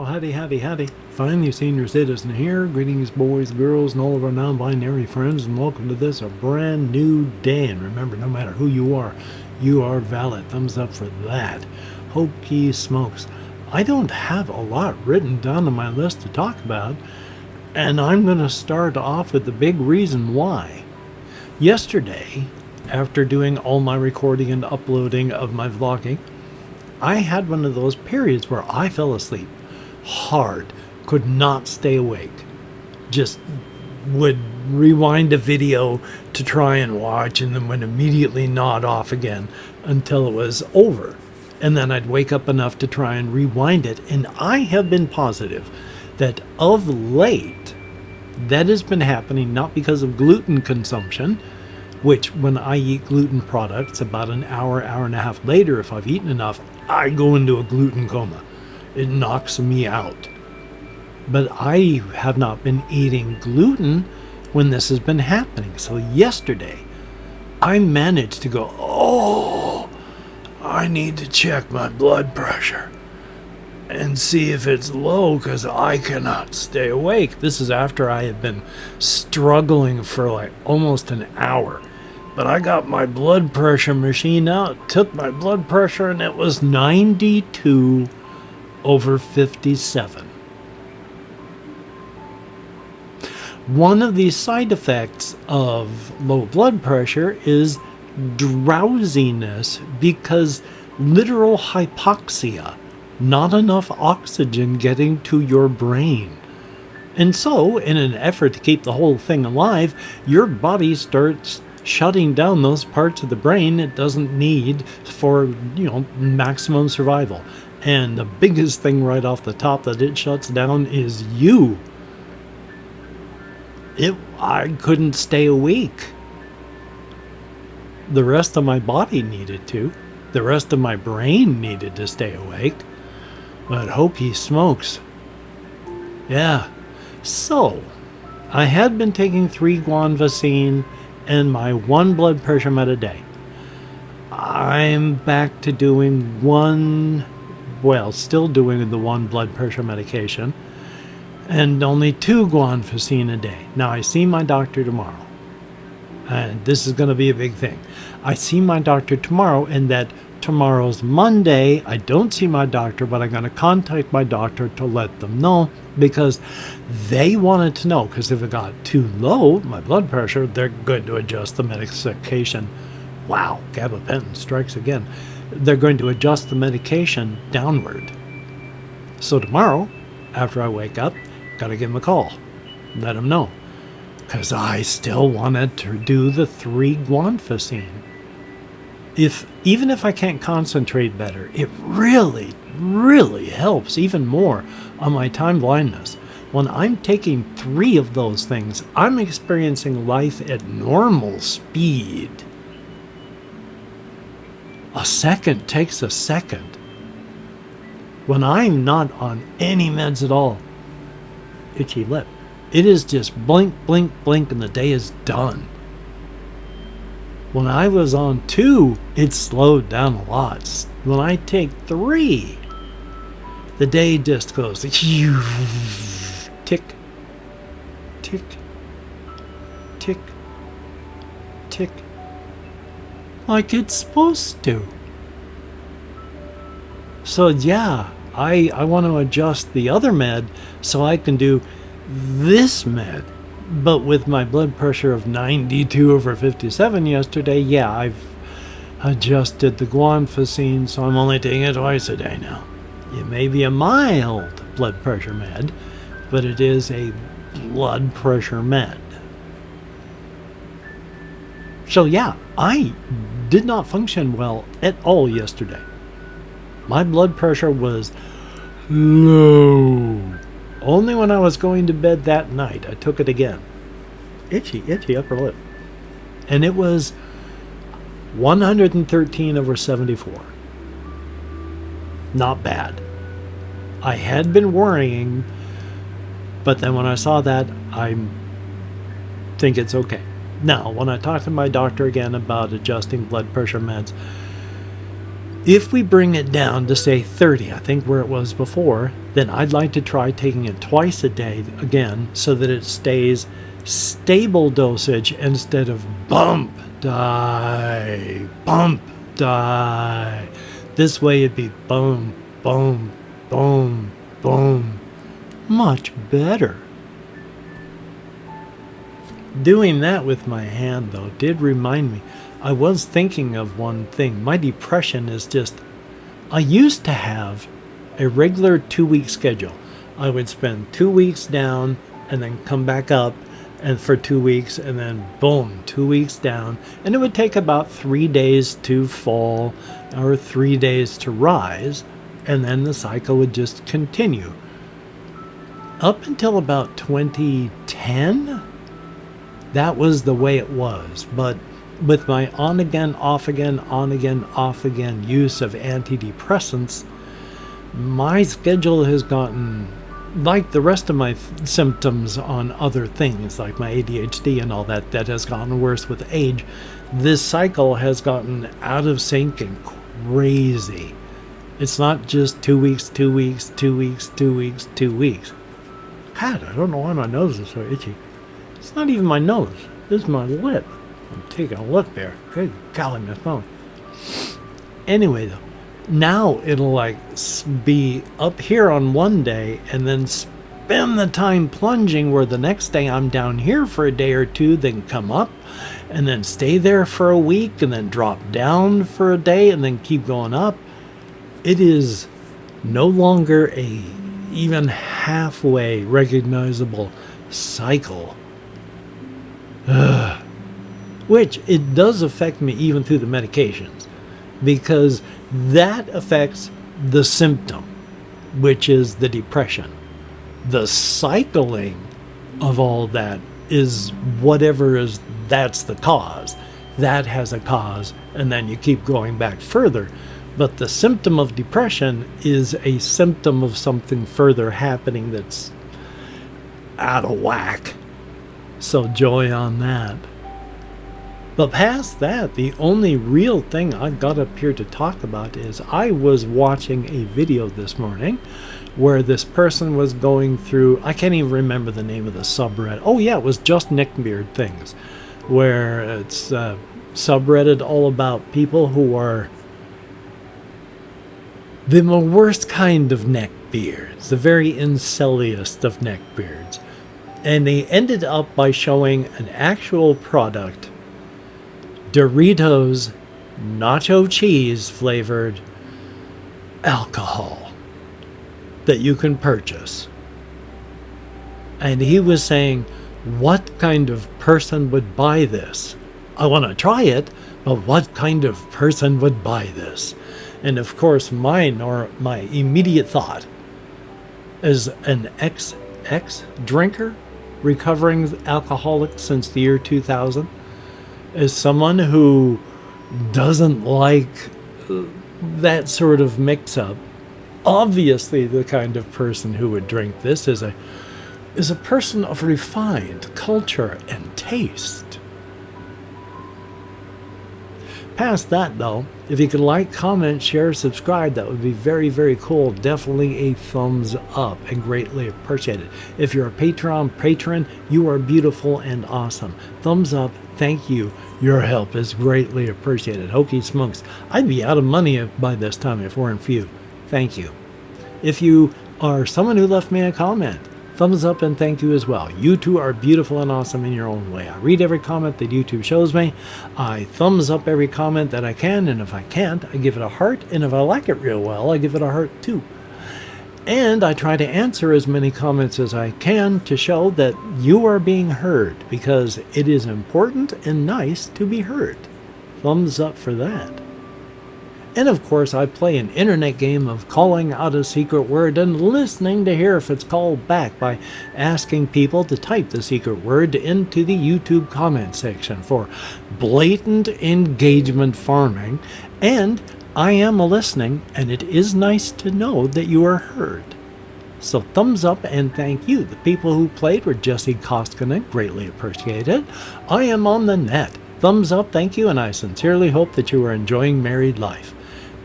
Well, howdy, howdy, howdy. Finally, senior citizen here. Greetings, boys, girls, and all of our non-binary friends, and welcome to this, a brand new day. And remember, no matter who you are valid. Thumbs up for that. Hokey smokes. I don't have a lot written down on my list to talk about, and I'm going to start off with the big reason why. Yesterday, after doing all my recording and uploading of my vlogging, I had one of those periods where I fell asleep hard, could not stay awake, just would rewind a video to try and watch and then would immediately nod off again until it was over, and then I'd wake up enough to try and rewind it. And I have been positive that of late that has been happening not because of gluten consumption, which when I eat gluten products about an hour and a half later, if I've eaten enough, I go into a gluten coma. It knocks me out. But I have not been eating gluten when this has been happening. So yesterday, I managed to go, I need to check my blood pressure and see if it's low because I cannot stay awake. This is after I had been struggling for like almost an hour. But I got my blood pressure machine out, took my blood pressure, and it was 92/57. One of the side effects of low blood pressure is drowsiness, because literal hypoxia, not enough oxygen getting to your brain. And so, in an effort to keep the whole thing alive, your body starts shutting down those parts of the brain it doesn't need for, maximum survival. And the biggest thing right off the top that it shuts down is you. I couldn't stay awake. The rest of my body needed to. The rest of my brain needed to stay awake. But hokey smokes. Yeah. So, I had been taking 3 guanfacine and my 1 blood pressure med a day. I'm back to doing still doing the 1 blood pressure medication and only 2 guanfacine a day. Now, I see my doctor tomorrow, and this is going to be a big thing. I see my doctor tomorrow, and that tomorrow's Monday. I don't see my doctor, but I'm going to contact my doctor to let them know, because they wanted to know, because if it got too low, my blood pressure, they're going to adjust the medication. Wow, gabapentin strikes again. They're going to adjust the medication downward. So tomorrow, after I wake up, got to give them a call, let them know, because I still wanted to do the 3 guanfacine. Even if I can't concentrate better, it really, really helps even more on my time blindness. When I'm taking 3 of those things, I'm experiencing life at normal speed. A second takes a second. When I'm not on any meds at all, itchy lip, it is just blink, blink, blink, and the day is done. When I was on 2, it slowed down a lot. When I take 3, the day just goes tick, tick, tick, tick, like it's supposed to. So yeah, I want to adjust the other med so I can do this med. But with my blood pressure of 92/57 yesterday, yeah, I've adjusted the guanfacine, so I'm only taking it twice a day now. It may be a mild blood pressure med, but it is a blood pressure med. So yeah, I did not function well at all yesterday. My blood pressure was low. Only when I was going to bed that night, I took it again. Itchy upper lip. And it was 113/74. Not bad. I had been worrying, but then when I saw that, I think it's okay. Now, when I talked to my doctor again about adjusting blood pressure meds, If we bring it down to say 30, I think where it was before, then I'd like to try taking it twice a day again so that it stays stable dosage instead of bump, die, bump, die. This way it'd be boom, boom, boom, boom. Much better. Doing that with my hand, though, did remind me. I was thinking of one thing. My depression is just... I used to have a regular 2-week schedule. I would spend 2 weeks down and then come back up and for 2 weeks and then boom, 2 weeks down. And it would take about 3 days to fall or 3 days to rise. And then the cycle would just continue. Up until about 2010, that was the way it was. But with my on again, off again, on again, off again use of antidepressants, my schedule has gotten, like the rest of my symptoms on other things, like my ADHD and all that, that has gotten worse with age. This cycle has gotten out of sync and crazy. It's not just 2 weeks, 2 weeks, 2 weeks, 2 weeks, 2 weeks. God, I don't know why my nose is so itchy. It's not even my nose. This is my lip. I'm taking a look there. Good golly, my phone. Anyway, though, now it'll like be up here on one day and then spend the time plunging, where the next day I'm down here for a day or two, then come up and then stay there for a week and then drop down for a day and then keep going up. It is no longer a even halfway recognizable cycle. Which it does affect me even through the medications, because that affects the symptom, which is the depression. The cycling of all that is whatever is, that's the cause. That has a cause, and then you keep going back further. But the symptom of depression is a symptom of something further happening that's out of whack. So joy on that. But past that, the only real thing I've got up here to talk about is I was watching a video this morning where this person was going through, I can't even remember the name of the subreddit. Oh yeah, it was just neckbeard things, where it's a subreddit all about people who are the worst kind of neckbeards, the very inceliest of neckbeards. And they ended up by showing an actual product, Doritos nacho cheese flavored alcohol that you can purchase. And he was saying, what kind of person would buy this? I want to try it, but what kind of person would buy this? And of course, my immediate thought is an ex drinker, recovering alcoholic since the year 2000, is someone who doesn't like that sort of mix-up. Obviously, the kind of person who would drink this is a person of refined culture and taste. Past that, though, if you could like, comment, share, subscribe, that would be very, very cool. Definitely a thumbs up and greatly appreciated. If you're a Patreon patron, you are beautiful and awesome. Thumbs up, thank you. Your help is greatly appreciated. Hokey smokes, I'd be out of money by this time if it weren't for you. Thank you. If you are someone who left me a comment, thumbs up and thank you as well. You two are beautiful and awesome in your own way. I read every comment that YouTube shows me. I thumbs up every comment that I can, and if I can't, I give it a heart, and if I like it real well, I give it a heart too. And I try to answer as many comments as I can to show that you are being heard, because it is important and nice to be heard. Thumbs up for that. And of course, I play an internet game of calling out a secret word and listening to hear if it's called back by asking people to type the secret word into the YouTube comment section for blatant engagement farming. And I am listening, and it is nice to know that you are heard. So thumbs up and thank you. The people who played were Jesse Koskinen, greatly appreciated. I am on the net. Thumbs up, thank you, and I sincerely hope that you are enjoying married life.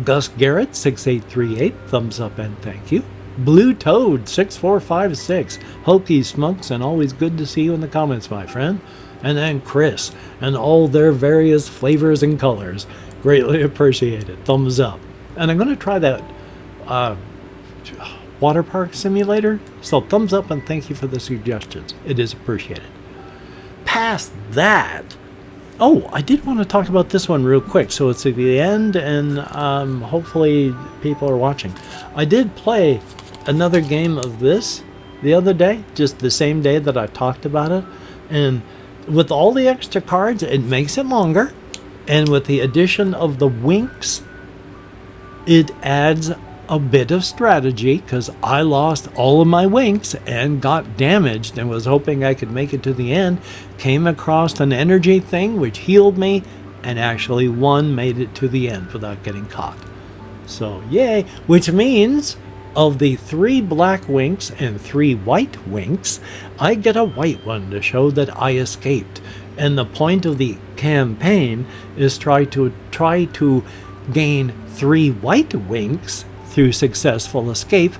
Gus Garrett 6838, thumbs up and thank you. Blue Toad 6456, Hokey Smokes, and always good to see you in the comments, my friend. And then Chris and all their various flavors and colors, greatly appreciated, thumbs up. And I'm going to try that water park simulator, so thumbs up and thank you for the suggestions, it is appreciated. Past that, oh, I did want to talk about this one real quick, so it's at the end, and hopefully people are watching. I did play another game of this the other day, just the same day that I talked about it, and with all the extra cards, it makes it longer, and with the addition of the winks, it adds a bit of strategy, because I lost all of my winks and got damaged and was hoping I could make it to the end, came across an energy thing which healed me, and actually made it to the end without getting caught. So yay, which means of the 3 black winks and 3 white winks, I get a white one to show that I escaped. And the point of the campaign is try to gain 3 white winks through successful escape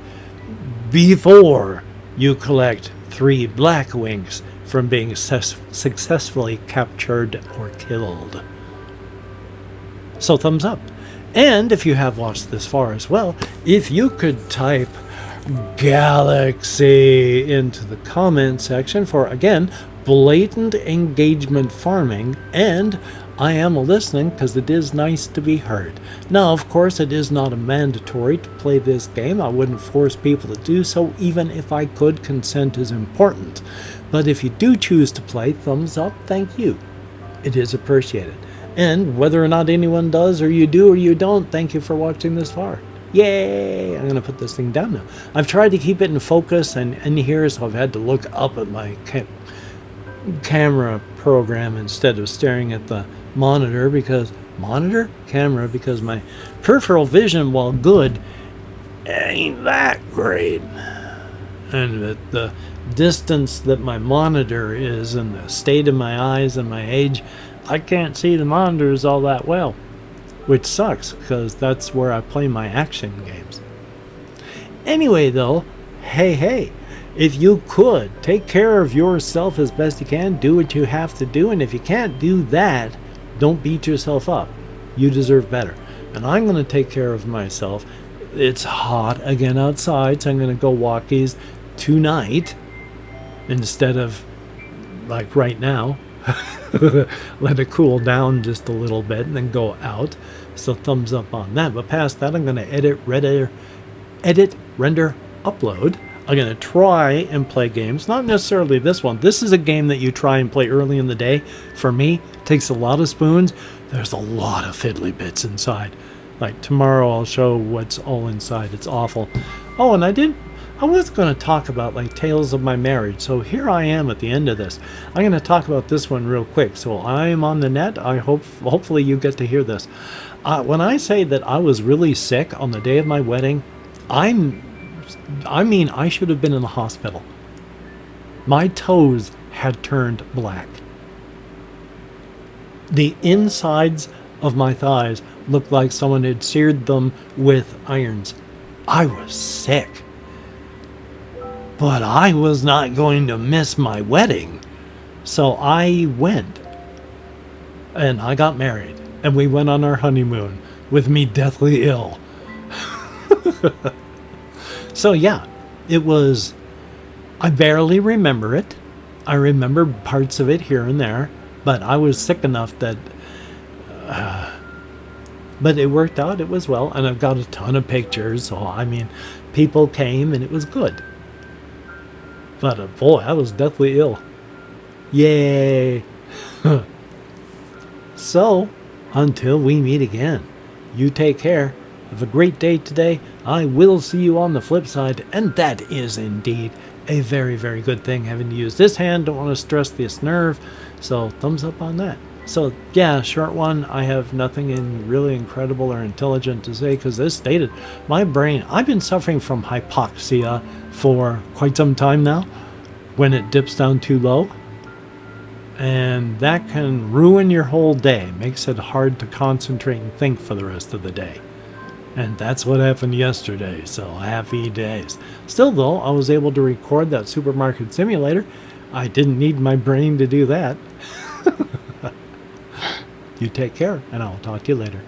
before you collect 3 black winks from being successfully captured or killed. So thumbs up. And if you have watched this far as well, if you could type Galaxy into the comment section for, again, blatant engagement farming, and I am listening because it is nice to be heard. Now, of course, it is not a mandatory to play this game. I wouldn't force people to do so, even if I could. Consent is important. But if you do choose to play, thumbs up, thank you. It is appreciated. And whether or not anyone does, or you do or you don't, thank you for watching this far. Yay! I'm going to put this thing down now. I've tried to keep it in focus and in here, so I've had to look up at my camera program instead of staring at the monitor, because my peripheral vision, while good, ain't that great. And at the distance that my monitor is and the state of my eyes and my age, I can't see the monitors all that well, which sucks because that's where I play my action games. Anyway though, hey, if you could take care of yourself as best you can, do what you have to do, and if you can't do that, don't beat yourself up. You deserve better. And I'm going to take care of myself. It's hot again outside, so I'm going to go walkies tonight instead of like right now. Let it cool down just a little bit and then go out. So thumbs up on that. But past that, I'm going to edit, render, upload. I'm going to try and play games. Not necessarily this one. This is a game that you try and play early in the day. For me, it takes a lot of spoons. There's a lot of fiddly bits inside. Like tomorrow I'll show what's all inside. It's awful. Oh, and I was going to talk about like Tales of My Marriage. So here I am at the end of this. I'm going to talk about this one real quick. So I'm on the net. Hopefully you get to hear this. When I say that I was really sick on the day of my wedding, I mean I should have been in the hospital. My toes had turned black. The insides of my thighs looked like someone had seared them with irons. I was sick. But I was not going to miss my wedding. So I went. And I got married. And we went on our honeymoon with me deathly ill. So yeah, it was... I barely remember it. I remember parts of it here and there. But I was sick enough that... but it worked out. It was well. And I've got a ton of pictures. So, I mean, people came and it was good. But boy, I was deathly ill. Yay! So, until we meet again, you take care. Have a great day today. I will see you on the flip side. And that is indeed a very, very good thing. Having to use this hand, don't want to stress this nerve. So, thumbs up on that. So, yeah, short one. I have nothing really incredible or intelligent to say because as stated, my brain, I've been suffering from hypoxia for quite some time now when it dips down too low. And that can ruin your whole day. Makes it hard to concentrate and think for the rest of the day. And that's what happened yesterday, so happy days. Still, though, I was able to record that supermarket simulator. I didn't need my brain to do that. You take care, and I'll talk to you later.